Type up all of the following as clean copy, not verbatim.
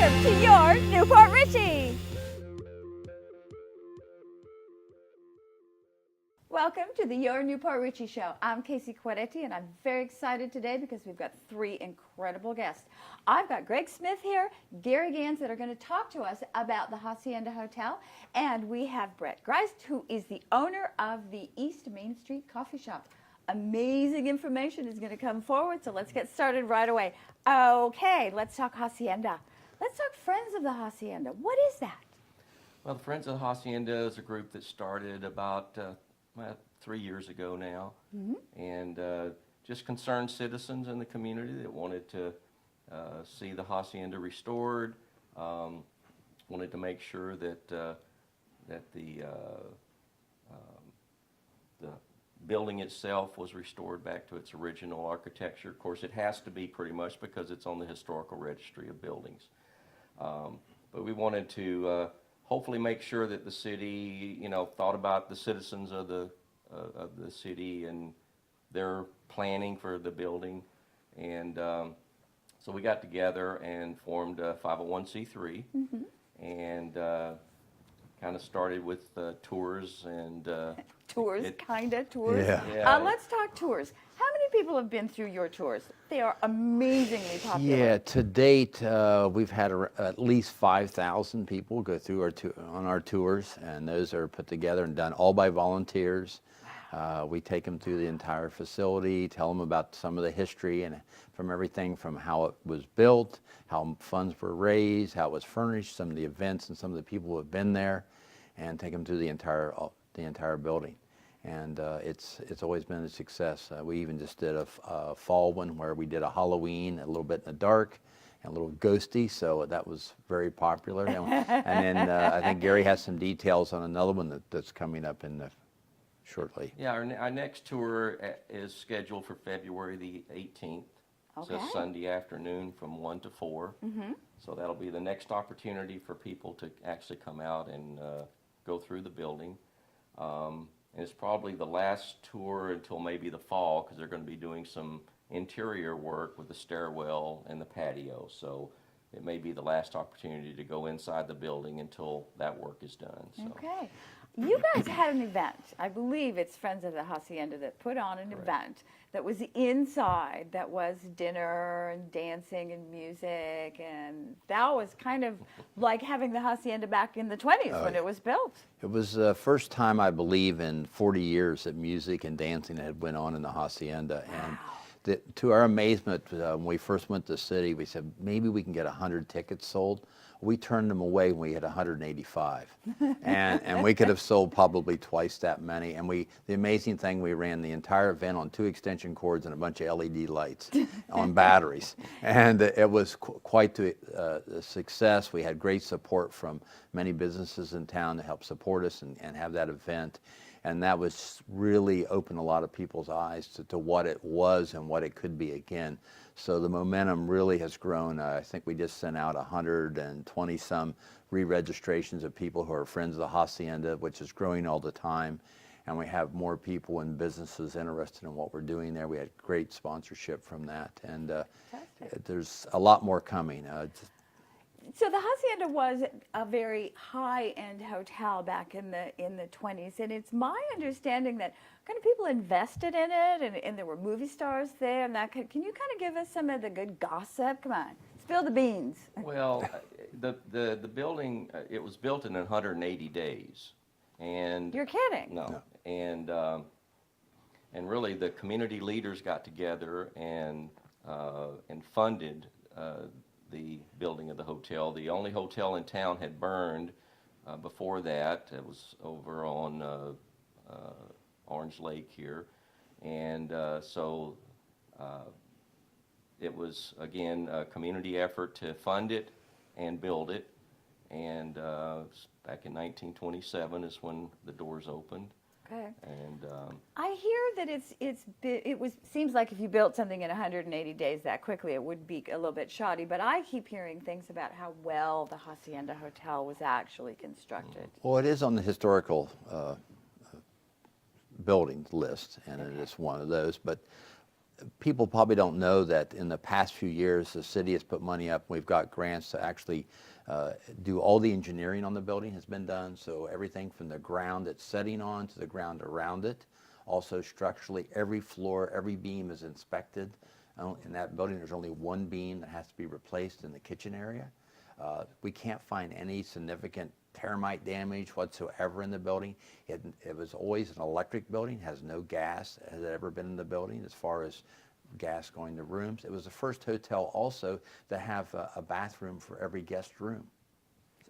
Welcome to your Newport Richie. Welcome to the Your Newport Richie Show. I'm Casey Quadetti, and I'm very excited today because we've got three incredible guests. I've got Greg Smith here, Gary Gans, that are going to talk to us about the Hacienda Hotel, and we have Brett Greist, who is the owner of the East Main Street Coffee Shop. Amazing information is going to come forward, so let's get started right away. Okay, let's talk Hacienda. Let's talk Friends of the Hacienda. What is that? Well, the Friends of the Hacienda is a group that started about 3 years ago now, and just concerned citizens in the community that wanted to see the Hacienda restored, wanted to make sure that that the building itself was restored back to its original architecture. Of course, it has to be pretty much because it's on the historical registry of buildings. But we wanted to hopefully make sure that the city, thought about the citizens of the city and their planning for the building. And so we got together and formed a 501c3 and kind of started with tours and Tours, tours. Yeah. Let's talk tours. How many people have been through your tours? They are amazingly popular. Yeah, to date, we've had at least 5,000 people go through on our tours, and those are put together and done all by volunteers. We take them through the entire facility, tell them about some of the history and from everything from how it was built, how funds were raised, how it was furnished, some of the events and some of the people who have been there, and take them through the entire building. And it's always been a success. We even just did a fall one where we did a Halloween, a little bit in the dark, and a little ghosty, so that was very popular. And then I think Gary has some details on another one that's coming up shortly. yeah, our next tour is scheduled for February the 18th. Okay. So Sunday afternoon from 1 to 4. So that'll be the next opportunity for people to actually come out and go through the building. And it's probably the last tour until maybe the fall, because they're going to be doing some interior work with the stairwell and the patio. So it may be the last opportunity to go inside the building until that work is done. So. Okay. You guys had an event. I believe it's Friends of the Hacienda that put on an event that was inside, that was dinner and dancing and music, and that was kind of like having the Hacienda back in the 20s when it was built. It was the first time, I believe, in 40 years that music and dancing had went on in the Hacienda. Wow. And to our amazement, when we first went to the city, we said, maybe we can get 100 tickets sold. We turned them away when we had 185. and we could have sold probably twice that many. And the amazing thing, we ran the entire event on 2 extension cords and a bunch of LED lights on batteries. And it was quite a success. We had great support from many businesses in town to help support us and have that event. And that was really opened a lot of people's eyes to what it was and what it could be again. So the momentum really has grown. I think we just sent out 120 some re-registrations of people who are friends of the Hacienda, which is growing all the time. And we have more people and businesses interested in what we're doing there. We had great sponsorship from that. And there's a lot more coming. So the Hacienda was a very high-end hotel back in the 20s, and it's my understanding that kind of people invested in it, and there were movie stars there, and that. Can you kind of give us some of the good gossip? Come on, spill the beans. Well, the building, it was built in 180 days, and You're kidding? No. And really the community leaders got together and funded the building of the hotel. The only hotel in town had burned before that. It was over on Orange Lake here. And so it was, again, a community effort to fund it and build it. And back in 1927 is when the doors opened. Okay. And I hear that seems like if you built something in 180 days that quickly, it would be a little bit shoddy. But I keep hearing things about how well the Hacienda Hotel was actually constructed. Well, it is on the historical building list, and it is one of those. But people probably don't know that in the past few years, the city has put money up. We've got grants to actually do all the engineering on the building has been done. So everything from the ground it's setting on to the ground around it. Also structurally, every floor, every beam is inspected. In that building, there's only one beam that has to be replaced in the kitchen area. We can't find any significant termite damage whatsoever in the building. It was always an electric building, has no gas, has ever been in the building as far as gas going to rooms. It was the first hotel also to have a bathroom for every guest room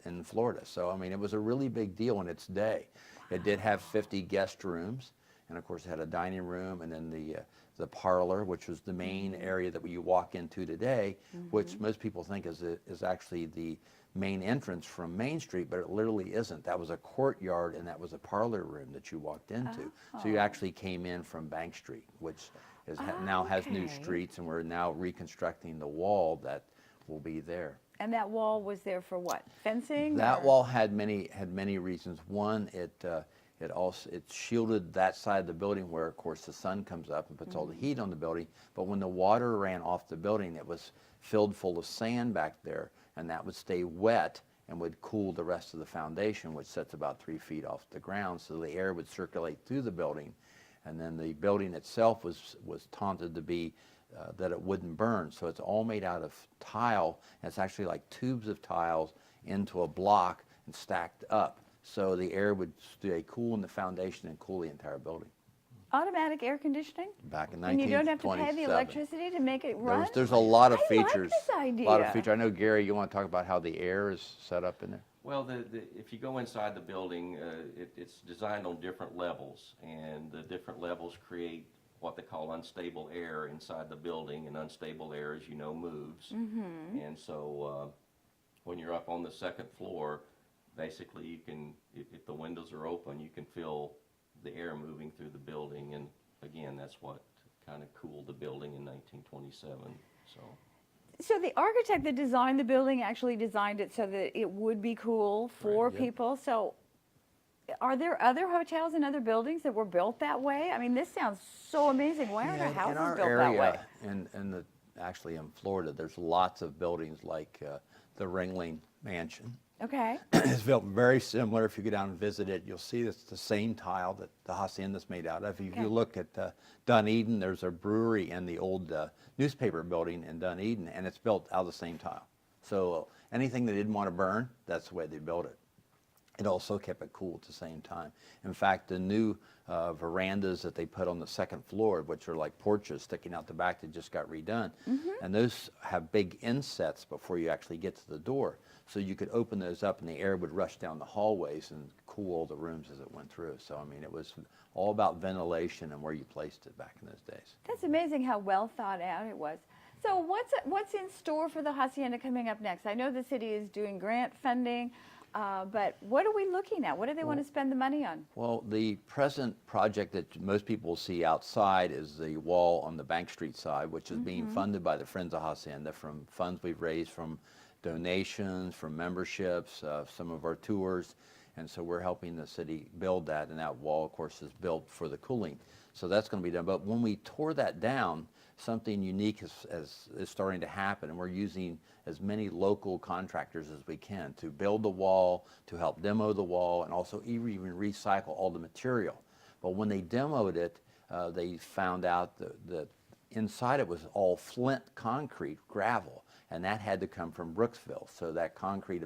in Florida. So, I mean, it was a really big deal in its day. It did have 50 guest rooms, and of course it had a dining room and then the parlor, which was the main area that you walk into today, which most people think is actually the main entrance from Main Street, but it literally isn't. That was a courtyard and that was a parlor room that you walked into. So you actually came in from Bank Street, which now has new streets, and we're now reconstructing the wall that will be there. And that wall was there for what? Fencing? That or? wall had many reasons. One, it shielded that side of the building where, of course, the sun comes up and puts all the heat on the building. But when the water ran off the building, it was filled full of sand back there, and that would stay wet and would cool the rest of the foundation, which sits about 3 feet off the ground, so the air would circulate through the building. And then the building itself was taunted to be that it wouldn't burn. So it's all made out of tile, and it's actually like tubes of tiles into a block and stacked up. So the air would stay cool in the foundation and cool the entire building. Automatic air conditioning? Back in 1927. And you don't have to pay the electricity to make it run? There's a lot of I features. like this idea. A lot of features. I know, Gary, you want to talk about how the air is set up in there? Well, if you go inside the building, it's designed on different levels, and the different levels create what they call unstable air inside the building, and unstable air, as you know, moves. And so when you're up on the second floor, basically you can, if the windows are open, you can feel the air moving through the building, and again, that's what kind of cooled the building in 1927. So the architect that designed the building actually designed it so that it would be cool for people. So are there other hotels and other buildings that were built that way? I mean, this sounds so amazing. Why aren't our houses built that way? Actually in Florida, there's lots of buildings like the Ringling Mansion. Okay. It's built very similar. If you go down and visit it, you'll see it's the same tile that the Hacienda is made out of. If you look at Dunedin, there's a brewery in the old newspaper building in Dunedin, and it's built out of the same tile. So anything they didn't want to burn, that's the way they built it. It also kept it cool at the same time. In fact, the new verandas that they put on the second floor, which are like porches sticking out the back that just got redone, and those have big insets before you actually get to the door. So you could open those up and the air would rush down the hallways and cool all the rooms as it went through. So, I mean, it was all about ventilation and where you placed it back in those days. That's amazing how well thought out it was. So what's in store for the Hacienda coming up next? I know the city is doing grant funding, but what are we looking at? What do they want to spend the money on? Well, the present project that most people see outside is the wall on the Bank Street side, which is being funded by the Friends of Hacienda from funds we've raised from donations, from memberships, some of our tours, and so we're helping the city build that, and that wall, of course, is built for the cooling. So that's going to be done. But when we tore that down, something unique is starting to happen, and we're using as many local contractors as we can to build the wall, to help demo the wall, and also even recycle all the material. But when they demoed it, they found out that inside it was all flint concrete, gravel, and that had to come from Brooksville. So that concrete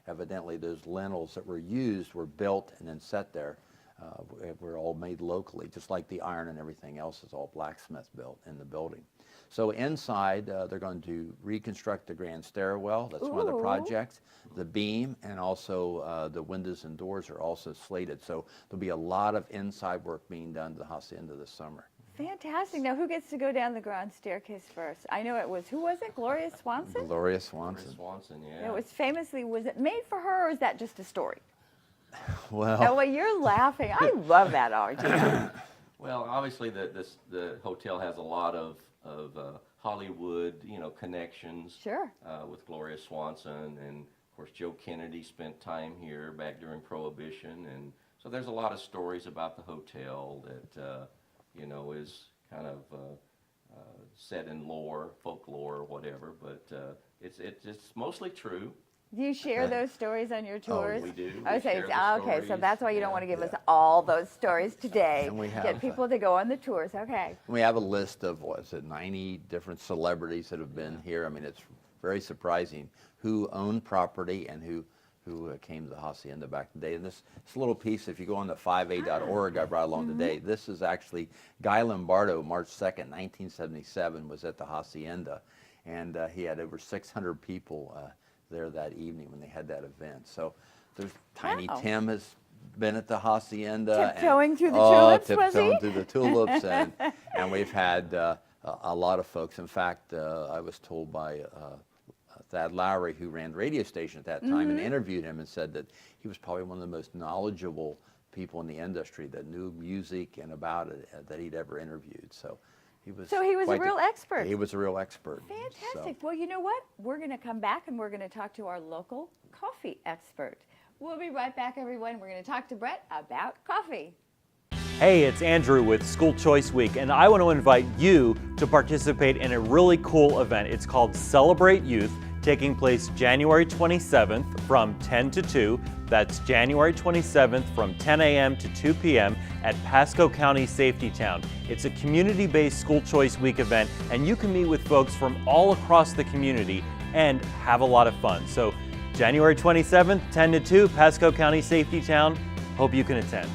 evidently those lintels that were used were built and then set there. Were all made locally, just like the iron and everything else is all blacksmith built in the building. So inside, they're going to reconstruct the grand stairwell. That's one of the projects. The beam and also the windows and doors are also slated. So there'll be a lot of inside work being done to the Hacienda this summer. Fantastic. Now, who gets to go down the grand staircase first? I know it was, who was it? Gloria Swanson? Gloria Swanson. Gloria Swanson, yeah. It was famously, was it made for her, or is that just a story? Well, Oh, you're laughing. I love that idea. Well, obviously the hotel has a lot of Hollywood, connections. Sure. With Gloria Swanson, and of course Joe Kennedy spent time here back during Prohibition, and so there's a lot of stories about the hotel that is kind of set in lore, folklore, or whatever, but it's mostly true. Do you share those stories on your tours? We do. I would We say, share the okay, so stories. that's why you don't Yeah. want to give us all those stories today. And we Get have, people to go on the tours. Okay. We have a list of, what is it, 90 different celebrities that have been here. I mean, it's very surprising who owned property and who came to the Hacienda back in the day. And this little piece, if you go on the 5a.org, I brought along today, this is actually Guy Lombardo, March 2nd, 1977, was at the Hacienda. And he had over 600 people there that evening when they had that event. So there's Tiny Wow. Tim has been at the Hacienda. Tiptoeing through the tulips, was he? Tiptoeing through the tulips. And we've had a lot of folks. In fact, I was told by Thad Lowry, who ran the radio station at that time, and interviewed him and said that he was probably one of the most knowledgeable people in the industry that knew music and about it that he'd ever interviewed. So he was a quite real expert. He was a real expert. Fantastic. Well, you know what? We're going to come back and we're going to talk to our local coffee expert. We'll be right back, everyone. We're going to talk to Brett about coffee. Hey, it's Andrew with School Choice Week, and I want to invite you to participate in a really cool event. It's called Celebrate Youth, taking place January 27th from 10 to 2. That's January 27th from 10 a.m. to 2 p.m. at Pasco County Safety Town. It's a community-based School Choice Week event, and you can meet with folks from all across the community and have a lot of fun. So January 27th, 10 to 2, Pasco County Safety Town. Hope you can attend.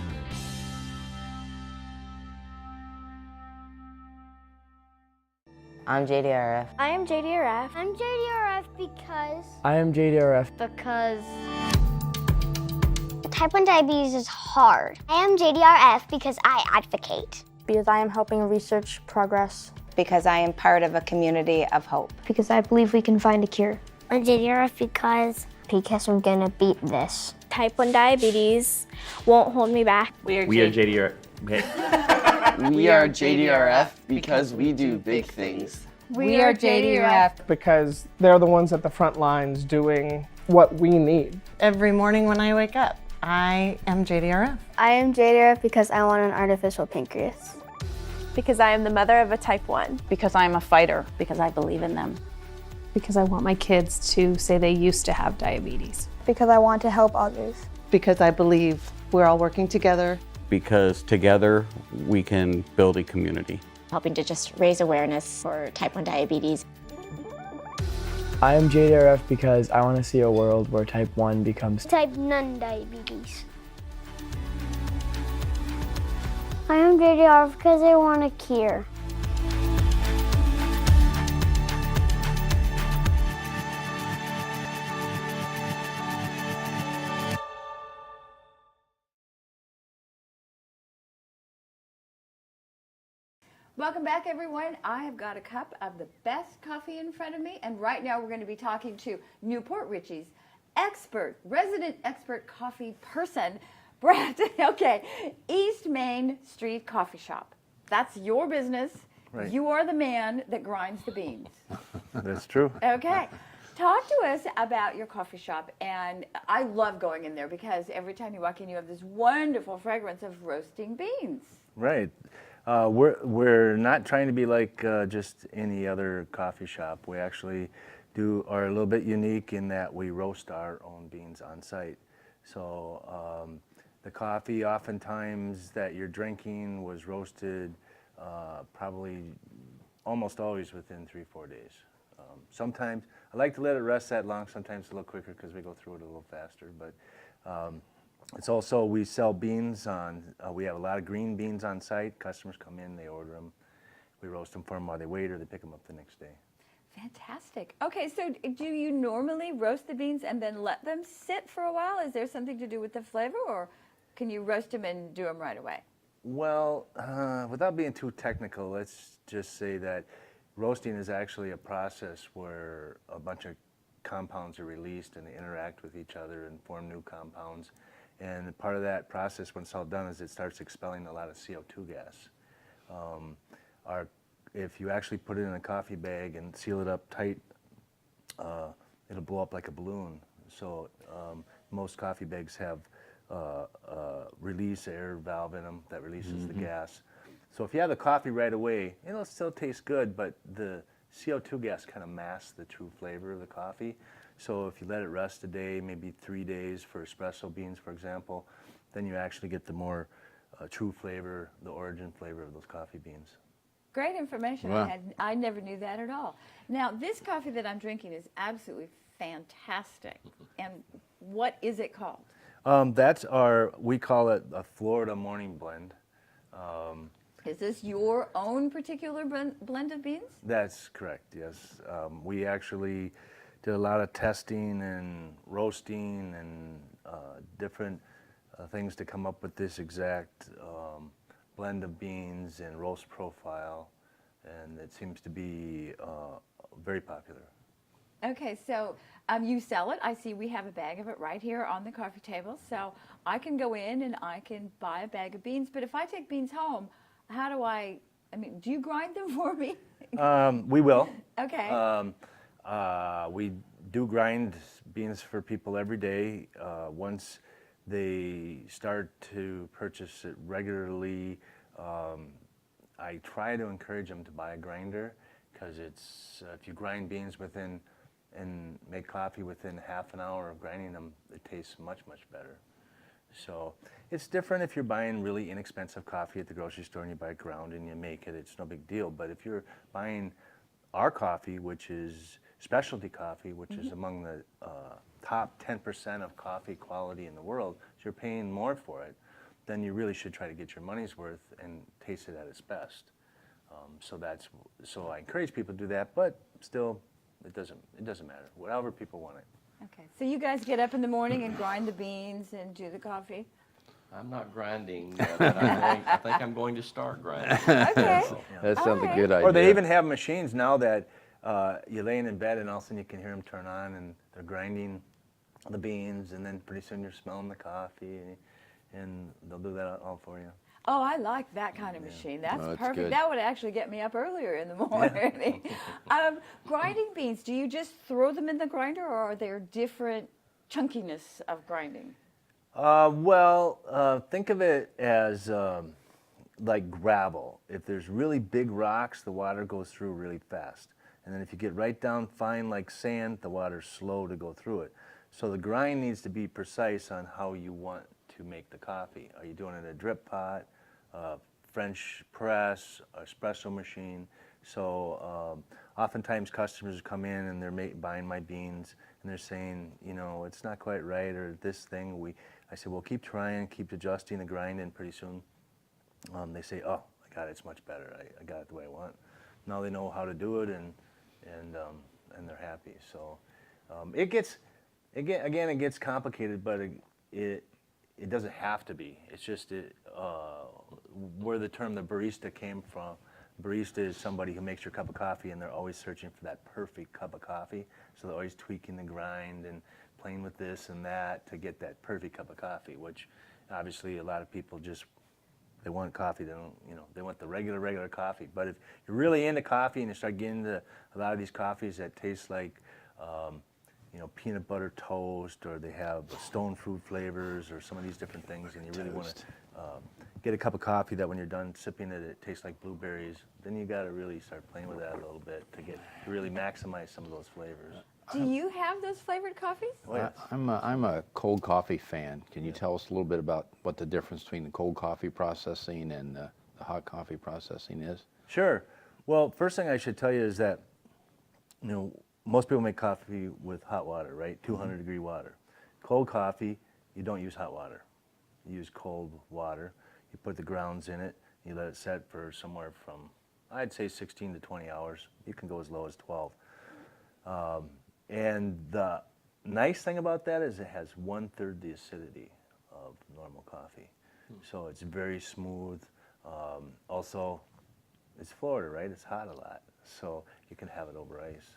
I'm JDRF. I am JDRF. I'm JDRF because I am JDRF. type 1 diabetes is hard. I am JDRF because I advocate. Because I am helping research progress. Because I am part of a community of hope. Because I believe we can find a cure. I'm JDRF because I'm gonna beat this. Type 1 diabetes won't hold me back. We are JDRF. We are JDRF because we do big things. We are JDRF. Because they're the ones at the front lines doing what we need. Every morning when I wake up, I am JDRF. I am JDRF because I want an artificial pancreas. Because I am the mother of a type 1. Because I am a fighter. Because I believe in them. Because I want my kids to say they used to have diabetes. Because I want to help others. Because I believe we're all working together. Because together we can build a community. Helping to just raise awareness for type 1 diabetes. I am JDRF because I want to see a world where type 1 becomes type none diabetes. I am JDRF because I want a cure. Welcome back, everyone. I have got a cup of the best coffee in front of me, and right now we're going to be talking to Newport Richie's resident expert coffee person, Brett. Okay, East Main Street Coffee Shop. That's your business. Right. You are the man that grinds the beans. That's true. Okay. Talk to us about your coffee shop, and I love going in there because every time you walk in, you have this wonderful fragrance of roasting beans. Right. We're not trying to be like just any other coffee shop. We actually are a little bit unique in that we roast our own beans on site. So the coffee oftentimes that you're drinking was roasted probably almost always within 3-4 days. Sometimes I like to let it rest that long, sometimes a little quicker because we go through it a little faster. But it's also, we sell beans on, we have a lot of green beans on site. Customers come in, they order them. We roast them for them while they wait, or they pick them up the next day. Fantastic. Okay, so do you normally roast the beans and then let them sit for a while? Is there something to do with the flavor, or can you roast them and do them right away? Well, without being too technical, let's just say that roasting is actually a process where a bunch of compounds are released and they interact with each other and form new compounds. And part of that process, when it's all done, is it starts expelling a lot of CO2 gas. If you actually put it in a coffee bag and seal it up tight, it'll blow up like a balloon. So most coffee bags have a release air valve in them that releases the gas. So if you have the coffee right away, it'll still taste good, but the CO2 gas kind of masks the true flavor of the coffee. So if you let it rest a day, maybe 3 days for espresso beans, for example, then you actually get the more true flavor, the origin flavor of those coffee beans. Great information. Wow. I never knew that at all. Now, this coffee that I'm drinking is absolutely fantastic. And what is it called? We call it a Florida morning blend. Is this your own particular blend of beans? That's correct, yes. We actually did a lot of testing and roasting and different things to come up with this exact blend of beans and roast profile, and it seems to be very popular. Okay, so you sell it. I see we have a bag of it right here on the coffee table. So I can go in and I can buy a bag of beans. But if I take beans home, how do I mean, do you grind them for me? We will. Okay. We do grind beans for people every day. Once they start to purchase it regularly, I try to encourage them to buy a grinder, because it's if you grind beans and make coffee within half an hour of grinding them, it tastes much, much better. So it's different if you're buying really inexpensive coffee at the grocery store and you buy it ground and you make it, it's no big deal. But if you're buying our coffee, which is specialty coffee, which is among the top 10% of coffee quality in the world, so you're paying more for it, then you really should try to get your money's worth and taste it at its best. So I encourage people to do that, but still, it doesn't matter. Whatever people want it. Okay. So you guys get up in the morning and grind the beans and do the coffee? I'm not grinding, but I think I'm going to start grinding. Okay. So, That sounds right. a good idea. Or they even have machines now that you're laying in bed and all of a sudden you can hear them turn on and they're grinding the beans, and then pretty soon you're smelling the coffee, and they'll do that all for you. Oh, I like that kind of machine. That's Oh, that's perfect. good. That would actually get me up earlier in the morning. Grinding beans, do you just throw them in the grinder, or are there different chunkiness of grinding? Think of it as like gravel. If there's really big rocks, the water goes through really fast. And then if you get right down fine like sand, the water's slow to go through it. So the grind needs to be precise on how you want to make the coffee. Are you doing it in a drip pot, French press, espresso machine? So oftentimes customers come in and they're buying my beans and they're saying, you know, it's not quite right, or this thing. I say, well, keep trying, keep adjusting the grind, and pretty soon they say, oh, I got it, it's much better. I got it the way I want. Now they know how to do it, and they're happy. So it gets complicated, but it doesn't have to be. It's just where the term the barista came from. Barista is somebody who makes your cup of coffee, and they're always searching for that perfect cup of coffee. So they're always tweaking the grind and playing with this and that to get that perfect cup of coffee, which obviously a lot of people they want coffee. They don't, they want the regular coffee. But if you're really into coffee and you start getting into a lot of these coffees that taste like, peanut butter toast, or they have stone fruit flavors, or some of these different things, and you really want to get a cup of coffee that when you're done sipping it, it tastes like blueberries, then you got to really start playing with that a little bit to really maximize some of those flavors. Do you have those flavored coffees? I'm a cold coffee fan. Can you tell us a little bit about what the difference between the cold coffee processing and the hot coffee processing is? Sure. Well, first thing I should tell you is that, most people make coffee with hot water, right? 200 degree water. Cold coffee, you don't use hot water. You use cold water. You put the grounds in it. You let it set for somewhere from, I'd say 16 to 20 hours. You can go as low as 12. And the nice thing about that is it has 1/3 the acidity of normal coffee. So it's very smooth. Also, it's Florida, right? It's hot a lot. So you can have it over ice.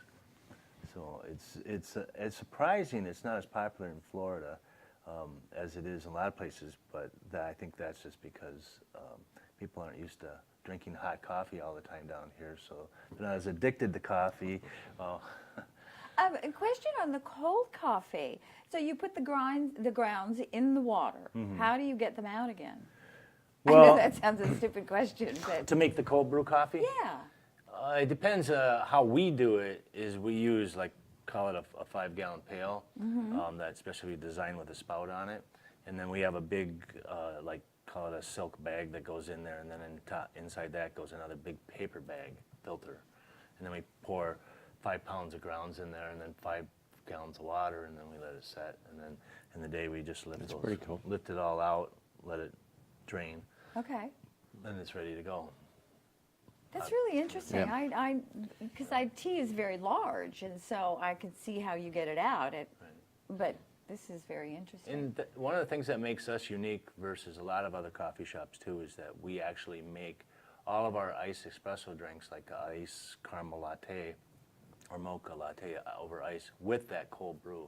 So it's surprising it's not as popular in Florida as it is in a lot of places, but I think that's just because people aren't used to drinking hot coffee all the time down here, so they're not as addicted to coffee. A question on the cold coffee. So you put the grounds in the water. How do you get them out again? I know Well, that sounds a stupid question, but to make the cold brew coffee? yeah. It depends how we do it. Is we use call it a 5-gallon pail that's specially designed with a spout on it, and then we have a big call it a silk bag that goes in there, and then inside that goes another big paper bag filter, and then we pour 5 pounds of grounds in there, and then 5 gallons of water, and then we let it set, and then in the day we just lift it all out, let it drain, Okay. then it's ready to go. That's really interesting. Because tea is very large, and so I could see how you get it out. But this is very interesting. And one of the things that makes us unique versus a lot of other coffee shops too is that we actually make all of our iced espresso drinks, like ice caramel latte or mocha latte over ice with that cold brew.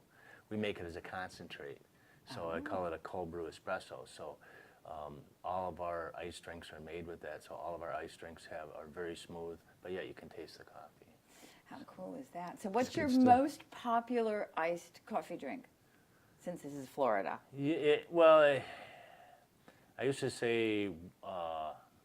We make it as a concentrate. So I call it a cold brew espresso. So all of our ice drinks are made with that. So all of our ice drinks are very smooth, but yet you can taste the coffee. How cool is that? So what's your most popular iced coffee drink, since this is Florida? I used to say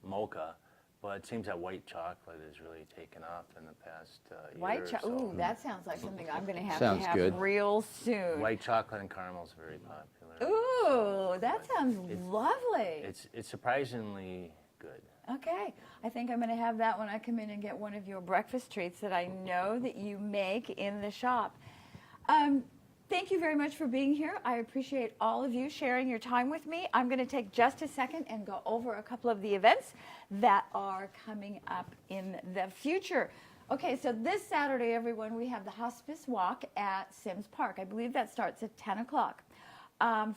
mocha, but it seems that white chocolate has really taken off in the past year White chocolate. or so. Ooh, that sounds like something I'm going to have Sounds good. real soon. White chocolate and caramel is very popular. Ooh, that sounds lovely. It's surprisingly good. Okay, I think I'm going to have that when I come in and get one of your breakfast treats that I know that you make in the shop. Thank you very much for being here. I appreciate all of you sharing your time with me. I'm going to take just a second and go over a couple of the events that are coming up in the future. Okay, so this Saturday, everyone, we have the Hospice Walk at Sims Park. I believe that starts at 10 o'clock.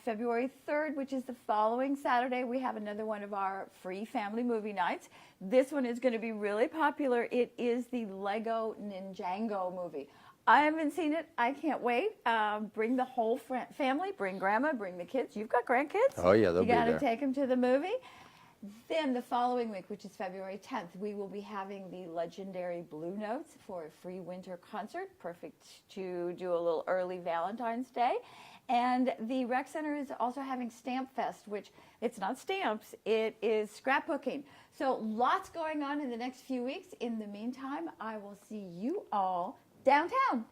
February 3rd, which is the following Saturday, we have another one of our free family movie nights. This one is going to be really popular. It is the Lego Ninjago movie. I haven't seen it. I can't wait. Bring the whole family. Bring grandma. Bring the kids. You've got grandkids. Oh, yeah, they'll be there. You got to take them to the movie. Then the following week, which is February 10th, we will be having the legendary Blue Notes for a free winter concert. Perfect to do a little early Valentine's Day. And the Rec Center is also having Stamp Fest, which it's not stamps, it is scrapbooking. So lots going on in the next few weeks. In the meantime, I will see you all downtown.